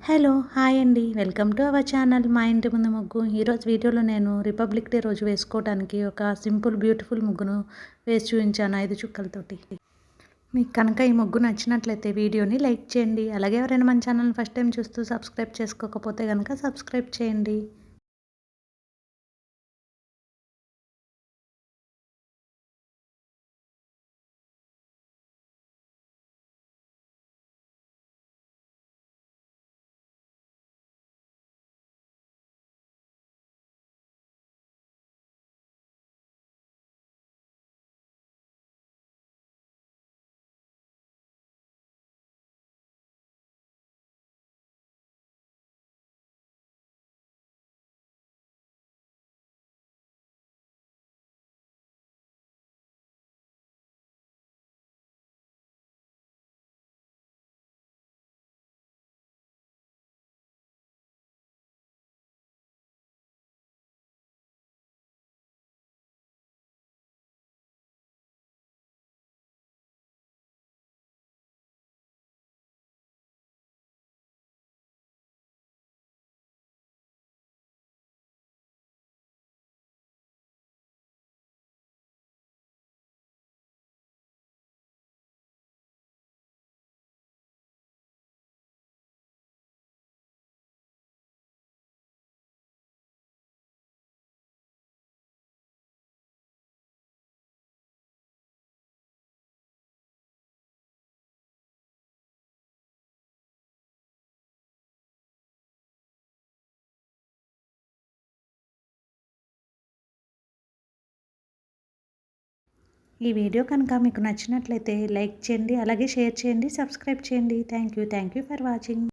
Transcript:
Hello! Hi అండి. Welcome to our channel మా ఇంటి ముందు ముగ్గు. ఈరోజు వీడియోలో నేను రిపబ్లిక్ డే రోజు వేసుకోవడానికి ఒక సింపుల్ బ్యూటిఫుల్ ముగ్గును వేసి చూపించాను 5 చుక్కలతోటి. మీకు కనుక ఈ ముగ్గు నచ్చినట్లయితే వీడియోని లైక్ చేయండి. అలాగే ఎవరైనా మన ఛానల్ని ఫస్ట్ టైం చూస్తూ సబ్స్క్రైబ్ చేసుకోకపోతే కనుక సబ్స్క్రైబ్ చేయండి. ఈ వీడియో కనుక మీకు నచ్చినట్లయితే లైక్ చేయండి. అలాగే షేర్ చేయండి. సబ్స్క్రైబ్ చేయండి. Thank you for watching.